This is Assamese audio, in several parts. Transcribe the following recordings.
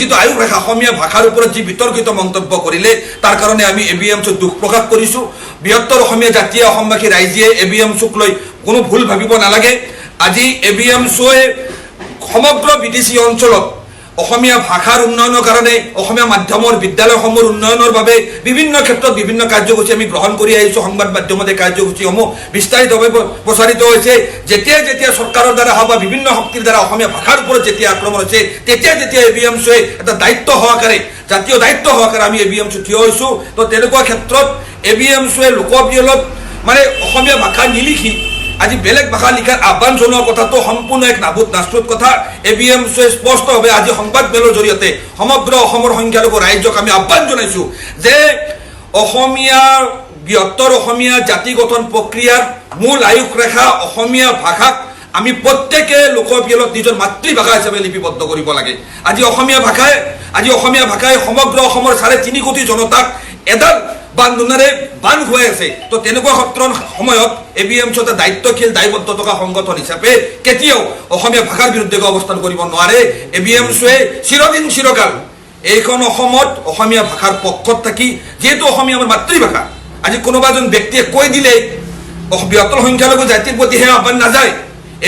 যিটো আয়োগ ৰেখা অসমীয়া ভাষাৰ ওপৰত যি বিতৰ্কিত মন্তব্য কৰিলে তাৰ কাৰণে আমি এবিএমছক দুখ প্ৰকাশ কৰিছোঁ। বৃহত্তৰ অসমীয়া জাতীয় অসমবাসী ৰাইজে এবিএমছক লৈ কোনো ভুল ভাবিব নালাগে। আজি এবিএমছয়ে সমগ্ৰ বিটিচি অঞ্চলত অসমীয়া ভাষাৰ উন্নয়নৰ কাৰণে অসমীয়া মাধ্যমৰ বিদ্যালয়সমূহৰ উন্নয়নৰ বাবে বিভিন্ন ক্ষেত্ৰত বিভিন্ন কাৰ্যসূচী আমি গ্ৰহণ কৰি আহিছোঁ। সংবাদ মাধ্যমত এই কাৰ্যসূচীসমূহ বিস্তাৰিতভাৱে প্ৰচাৰিত হৈছে। যেতিয়া যেতিয়া চৰকাৰৰ দ্বাৰা হওক বা বিভিন্ন শক্তিৰ দ্বাৰা অসমীয়া ভাষাৰ ওপৰত যেতিয়া আক্ৰমণ হৈছে তেতিয়া এবিএমছয়ে এটা দায়িত্ব সহকাৰে জাতীয় দায়িত্ব সহকাৰে আমি এবিএমছ থিয় হৈছোঁ। তো তেনেকুৱা ক্ষেত্ৰত এবিএমছয়ে লোকপিয়লত মানে অসমীয়া ভাষা নিলিখি আজি বেলেগ ভাষা লিখাৰ আহ্বান জনোৱা কথাটো সম্পূৰ্ণ এক নাবুদ নাস্তুত কথা। এবিএমছয়ে স্পষ্টভাৱে আজি সংবাদ মেলৰ জৰিয়তে সমগ্ৰ অসমৰ সংখ্যালঘু ৰাইজক আমি আহ্বান জনাইছোঁ যে অসমীয়া বৃহত্তৰ অসমীয়া জাতি গঠন প্ৰক্ৰিয়াৰ মূল আয়োগ ৰেখা অসমীয়া ভাষাক আমি প্ৰত্যেকে লোকপিয়লত নিজৰ মাতৃভাষা হিচাপে লিপিবদ্ধ কৰিব লাগে। আজি অসমীয়া ভাষাই সমগ্ৰ অসমৰ 3.5 কোটি জনতাক এডাল বান্ধোনেৰে বান্ধ খুৱাই আছে। তো তেনেকুৱা সময়ত এবিএমছ এটা দায়িত্বশীল দায়বদ্ধ থকা সংগঠন হিচাপে কেতিয়াও অসমীয়া ভাষাৰ বিৰুদ্ধে অৱস্থান কৰিব নোৱাৰে। এবিএমছয়ে চিৰদিন চিৰকাল এইখন অসমত অসমীয়া ভাষাৰ পক্ষত থাকি যিহেতু অসমীয়া আমাৰ মাতৃভাষা আজি কোনোবা এজন ব্যক্তিয়ে কৈ দিলে বৃহত্তৰ সংখ্যালঘু জাতিৰ প্ৰতি সেই আহ্বান নাযায়।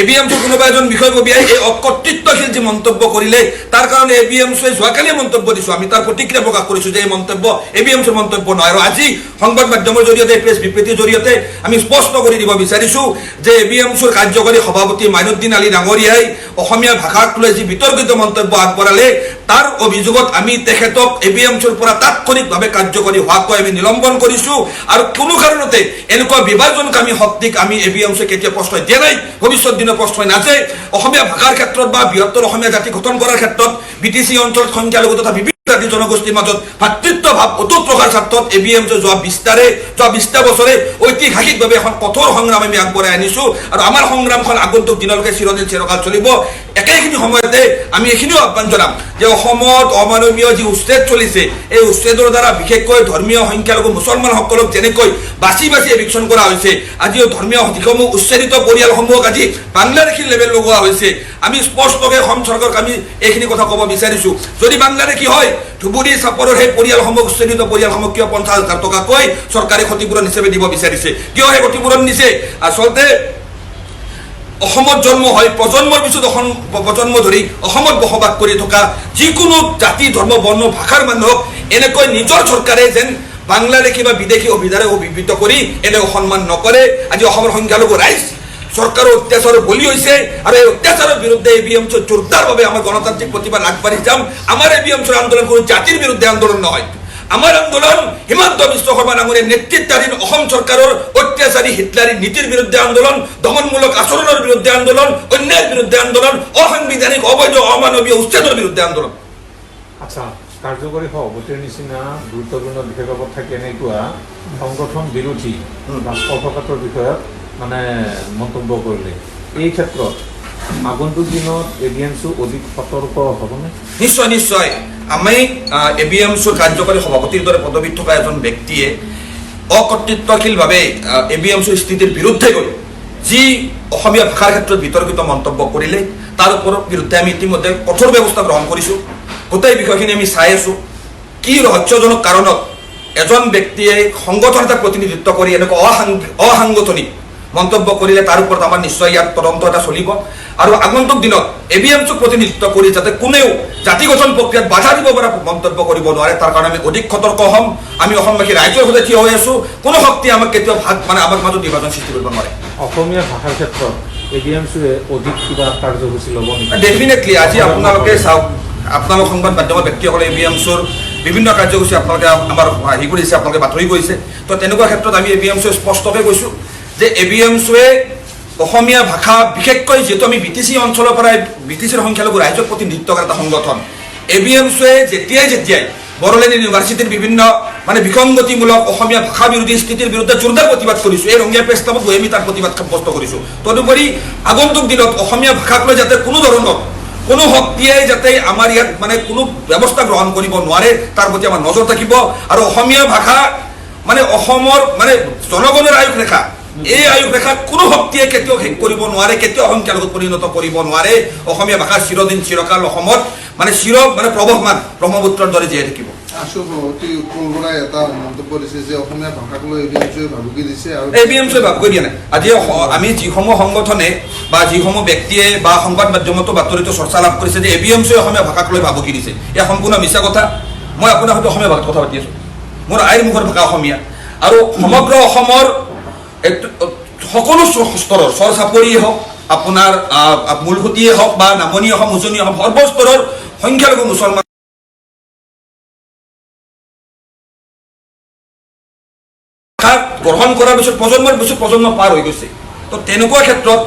এবিএমছৰ কোনোবা এজন বিষয়ববীয়াই এই অকৰ্তৃত্বশীল যি মন্তব্য কৰিলে তাৰ কাৰণে এবিএমছয়ে যোৱাকালি মন্তব্য দিছোঁ। আমি তাৰ প্ৰতিক্ৰিয়া প্ৰকাশ কৰিছোঁ যে এই মন্তব্য এবিএমছৰ মন্তব্য নহয়। আৰু আজি সংবাদ মাধ্যমৰ জৰিয়তে প্ৰেছ বিবৃতিৰ জৰিয়তে আমি স্পষ্ট কৰি দিব বিচাৰিছোঁ যে এবিএমছৰ কাৰ্যকৰী সভাপতি মাইনুদ্দিন আলী ডাঙৰীয়াই অসমীয়া ভাষাক লৈ যি বিতৰ্কিত মন্তব্য আগবঢ়ালে তাৰ অভিযোগত আমি তেখেতক এবিএমছৰ পৰা তাৎক্ষণিকভাৱে কাৰ্যকৰী হোৱাকৈ আমি নিলম্বন কৰিছোঁ। আৰু কোনো কাৰণতে এনেকুৱা বিভাজনকামী শক্তিক আমি এবিএমছয়ে কেতিয়াও প্ৰশ্ৰয় দিয়া নাই, ভৱিষ্যত প্ৰশ্ৰয় নাযায়। অসমীয়া ভাষাৰ ক্ষেত্ৰত বা বৃহত্তৰ অসমীয়া জাতি গঠন কৰাৰ ক্ষেত্ৰত বিটিচি অঞ্চলত সংখ্যালঘু তথা বিভিন্ন জাতি জনগোষ্ঠীৰ মাজত ভাতৃত্ব ভাৱ অটুট ৰখাৰ ক্ষেত্ৰত এবিএমছয়ে যোৱা 20 বছৰে ঐতিহাসিকভাৱে এখন কঠোৰ সংগ্ৰাম আমি আগবঢ়াই আনিছোঁ। আৰু আমাৰ সংগ্ৰামখন আগন্তুক দিনলৈকে চিৰদিন চিৰকাল চলিব। একেখিনি সময়তে আমি এইখিনিও আহ্বান জনাম যে অসমত অমানৱীয় যি উচ্ছেদ চলিছে এই উচ্ছেদৰ দ্বাৰা বিশেষকৈ ধৰ্মীয় সংখ্যালঘু মুছলমানসকলক যেনেকৈ বাছি এভিকশ্যন কৰা হৈছে, আজিও ধৰ্মীয় যিসমূহ উচ্ছেদিত পৰিয়ালসমূহক আজি বাংলাদেশী লেভেল লগোৱা হৈছে। আমি স্পষ্টকৈ অসম চৰকাৰক আমি এইখিনি কথা ক'ব বিচাৰিছোঁ, যদি বাংলাদেশী হয় ধুবুৰী চাপৰৰ সেই পৰিয়ালসমূহ উচ্ছেদিত পৰিয়ালসমূহ কিয় 50,000 টকাকৈ চৰকাৰে ক্ষতিপূৰণ হিচাপে দিব বিচাৰিছে? কিয় সেই ক্ষতিপূৰণ দিছে? আচলতে অসমত জন্ম হয় প্ৰজন্মৰ পিছত প্ৰজন্ম ধৰি অসমত বসবাস কৰি থকা যিকোনো জাতি ধৰ্ম বৰ্ণ ভাষাৰ মানুহক এনেকৈ নিজৰ চৰকাৰে যেন বাংলাদেশী বা বিদেশী অভিধাৰে অভিভূত কৰি এনে অসন্মান নকৰে। আজি অসমৰ সংখ্যালঘু ৰাইজ চৰকাৰৰ অত্যাচাৰৰ বলি হৈছে আৰু এই অত্যাচাৰৰ বিৰুদ্ধে এবিএমছৰ জোৰদাৰভাৱে আমাৰ গণতান্ত্ৰিক প্ৰতিবাদ আগবাঢ়ি যাম। আমাৰ এবিএমছৰ আন্দোলন কোনো জাতিৰ বিৰুদ্ধে আন্দোলন নহয়, আমাৰ আন্দোলন হিমন্ত বিশ্ব শৰ্মা ডাঙৰীয়াৰ নেতৃত্বাধীন অসম চৰকাৰৰ অত্যাচাৰী হিটলাৰী নীতিৰ বিৰুদ্ধে আন্দোলন, দমনমূলক আচৰণৰ বিৰুদ্ধে আন্দোলন, অন্যায়ৰ বিৰুদ্ধে আন্দোলন, অসাংবিধানিক অবৈধ অমানৱীয় উচ্ছেদৰ বিৰুদ্ধে আন্দোলন। আচ্ছা, কাৰ্যকৰী সভাপতিৰ নিচিনা গুৰুত্বপূৰ্ণ বিশেষজ্ঞ থাকে এনেকুৱা সংগঠন বিৰোধী বা স্পৰ্শকাতৰ বিষয়ত মানে মন্তব্য কৰিলে এই ক্ষেত্ৰত আগন্তুক দিনত এবিএমছও অধিক সতৰ্ক হ'বনে? নিশ্চয়। আমি এবিএমছৰ কাৰ্যকৰী সভাপতিৰ দৰে পদবীত থকা এজন ব্যক্তিয়ে অকৰ্তৃত্বশীলভাৱে এবিএমছৰ স্থিতিৰ বিৰুদ্ধে গৈ যি অসমীয়া ভাষাৰ ক্ষেত্ৰত বিতৰ্কিত মন্তব্য কৰিলে তাৰ ওপৰত বিৰুদ্ধে আমি ইতিমধ্যে কঠোৰ ব্যৱস্থা গ্ৰহণ কৰিছোঁ। গোটেই বিষয়খিনি আমি চাই আছোঁ। কি ৰহস্যজনক কাৰণত এজন ব্যক্তিয়ে সংগঠন এটা প্ৰতিনিধিত্ব কৰি এনেকুৱা অসাংগঠনিক মন্তব্য কৰিলে তাৰ ওপৰত আমাৰ নিশ্চয় ইয়াত তদন্ত এটা চলিব। আৰু আগন্তুক দিনত এবিএমছক প্ৰতিনিধিত্ব কৰি যাতে কোনেও জাতি গঠন প্ৰক্ৰিয়াত বাধা দিব পৰা মন্তব্য কৰিব নোৱাৰে তাৰ কাৰণে আমি অধিক সতৰ্ক হ'ম। আমি অসমবাসী ৰাইজৰ সৈতে থিয় হৈ আছোঁ। কোনো শক্তি আমাক কেতিয়াও আমাৰ মাজত বিভাজন সৃষ্টি কৰিব নোৱাৰে। অসমীয়া ভাষাৰ ক্ষেত্ৰত এবিএমছয়ে অধিক কিবা কাৰ্যসূচী ল'ব নেকি? ডেফিনেটলি। আজি আপোনালোকে চাওক, আপোনালোক সংবাদ মাধ্যমৰ ব্যক্তিসকলে এবিএমছৰ বিভিন্ন কাৰ্যসূচী আপোনালোকে আমাৰ হেৰি কৰিছে, আপোনালোকে বাতৰি কৰিছে। তো তেনেকুৱা ক্ষেত্ৰত আমি এবিএমছয়ে স্পষ্টকৈ কৈছোঁ যে এবিএমছয়ে অসমীয়া ভাষা বিশেষকৈ যিহেতু আমি বিটিচি অঞ্চলৰ পৰাই বিটিচিৰ সংখ্যালঘু ৰাইজক প্ৰতিনিধিত্ব কৰা এটা সংগঠন, এবিএমছয়ে যেতিয়াই বড়োলেণ্ড ইউনিভাৰ্চিটিৰ বিভিন্ন বিসংগতিমূলক অসমীয়া ভাষা বিৰোধী স্থিতিৰ বিৰুদ্ধে জোৰদাৰ প্ৰতিবাদ কৰিছোঁ। এই ৰঙিয়া প্ৰেছ ক্লাবত গৈ আমি তাৰ প্ৰতিবাদ সাব্যস্ত কৰিছোঁ। তদুপৰি আগন্তুক দিনত অসমীয়া ভাষাক লৈ যাতে কোনো ধৰণৰ কোনো শক্তিয়ে যাতে আমাৰ ইয়াত কোনো ব্যৱস্থা গ্ৰহণ কৰিব নোৱাৰে তাৰ প্ৰতি আমাৰ নজৰ থাকিব। আৰু অসমীয়া ভাষা অসমৰ জনগণৰ আয়ুস ৰেখা, এই আয়ুস ৰেখাক কোনো শক্তিয়ে কেতিয়াও শেষ কৰিব নোৱাৰে, কেতিয়াও সংখ্যালঘুত পৰিণত কৰিব নোৱাৰে। অসমীয়া ভাষা চিৰদিন চিৰকাল অসমত মানে মানে প্ৰবহমান ব্ৰহ্মপুত্ৰৰ দৰে জীয়াই থাকিব। আশু সভাপতি উৎপল বৰাই এটা মন্তব্য দিছে যে অসমীয়া ভাষাক লৈ এবিএমচিয়ে ভাবুকি দিছে আৰু এবিএমচিয়ে ভাবুকি দিয়া নাই। আজি আমি যিসমূহ সংগঠনে বা যিসমূহ ব্যক্তিয়ে বা সংবাদ মাধ্যমতো বাতৰিতো চৰ্চা লাভ কৰিছে যে এবিএমচিয়ে অসমীয়া ভাষাক লৈ ভাবুকি দিছে, এয়া সম্পূৰ্ণ মিছা কথা। মই আপোনাৰ সৈতে অসমীয়া ভাষাত কথা পাতি আছোঁ, মোৰ আইৰ মুখৰ ভাষা অসমীয়া, আৰু সমগ্ৰ অসমৰ সকলো স্তৰৰ চৰ চাপৰিয়ে হওক, আপোনাৰ মূলসুঁতিয়ে হওক বা নামনিয়ে হওক, উজনিয়ে হওক, সৰ্বস্তৰৰ সংখ্যালঘু মুছলমান গ্ৰহণ কৰাৰ পিছত প্ৰজন্মৰ পিছত প্ৰজন্ম পাৰ হৈ গৈছে। তো তেনেকুৱা ক্ষেত্ৰত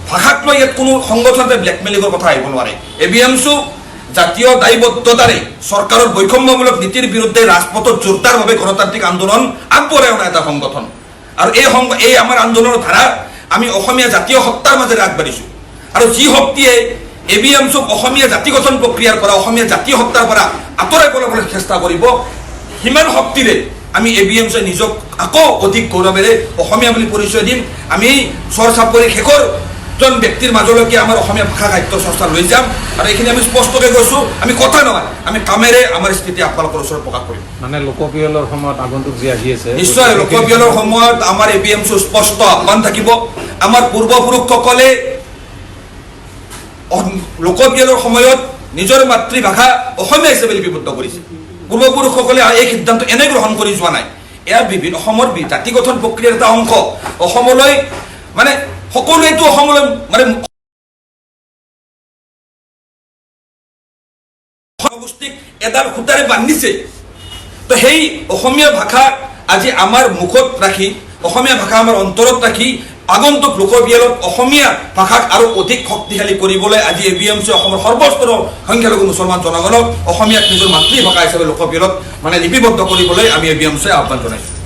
ভাষাক লৈ ইয়াত কোনো সংগঠনতে ব্লেকমেইলিঙৰ কথা আহিব নোৱাৰে। এবিএমচি জাতীয় দায়বদ্ধতাৰে চৰকাৰৰ বৈষম্যমূলক নীতিৰ বিৰুদ্ধে ৰাজপথত জোৰদাৰভাৱে গণতান্ত্ৰিক আন্দোলন আগবঢ়াই অনা এটা সংগঠন, আৰু এই আমাৰ আন্দোলনৰ ধাৰা আমি অসমীয়া জাতীয় সত্তাৰ মাজেৰে আগবাঢ়িছোঁ। আৰু যি শক্তিয়ে এবিএমচিক অসমীয়া জাতি গঠন প্ৰক্ৰিয়াৰ পৰা, অসমীয়া জাতীয় সত্তাৰ পৰা আঁতৰাই পেলাবলৈ চেষ্টা কৰিব, সিমান শক্তিৰে আমি এবিএমচিয়ে নিজক আকৌ অধিক গৌৰৱেৰে অসমীয়া বুলি পৰিচয় দিম। আমি চৰ চাপৰি শেষৰজন ব্যক্তিৰ মাজলৈকে আমাৰ অসমীয়া ভাষা সাহিত্য চৰ্চা লৈ যাম, আৰু এইখিনি আমি স্পষ্টকৈ কৈছোঁ, আমি কথা নহয়, আমি কামেৰে আমাৰ স্থিতি আপোনালোকৰ ওচৰত প্ৰকাশ কৰিম। মানে লোকপিয়লৰ সময়ত আগন্তুক যি আহি আছে, নিশ্চয় লোকপিয়লৰ সময়ত আমাৰ এবিএমচি স্পষ্ট আহ্বান থাকিব। আমাৰ পূৰ্বপুৰুষসকলে লোকপিয়লৰ সময়ত নিজৰ মাতৃভাষা অসমীয়া হিচাপে লিপিবদ্ধ কৰিছে। পূৰ্বপুৰুষসকলে এই সিদ্ধান্ত এনে গ্ৰহণ কৰি যোৱা নাই, এয়া বিভিন্ন অসমৰ জাতি গঠন প্ৰক্ৰিয়াৰ এটা অংশ। অসমলৈ মানে সকলোৱেতো অসমলৈ মানে গোষ্ঠীক এডাল সূতাৰে বান্ধিছে। তো সেই অসমীয়া ভাষা আজি আমাৰ মুখত ৰাখি, অসমীয়া ভাষা আমাৰ অন্তৰত ৰাখি আগন্তুক লোকপিয়লত অসমীয়া ভাষাক আৰু অধিক শক্তিশালী কৰিবলৈ আজি এবিএমচি অসমৰ সৰ্বস্তৰৰ সংখ্যালঘু মুছলমান জনগণক অসমীয়াক নিজৰ মাতৃভাষা হিচাপে লোকপিয়লত মানে লিপিবদ্ধ কৰিবলৈ আমি এবিএমচিয়ে আহ্বান জনাইছোঁ।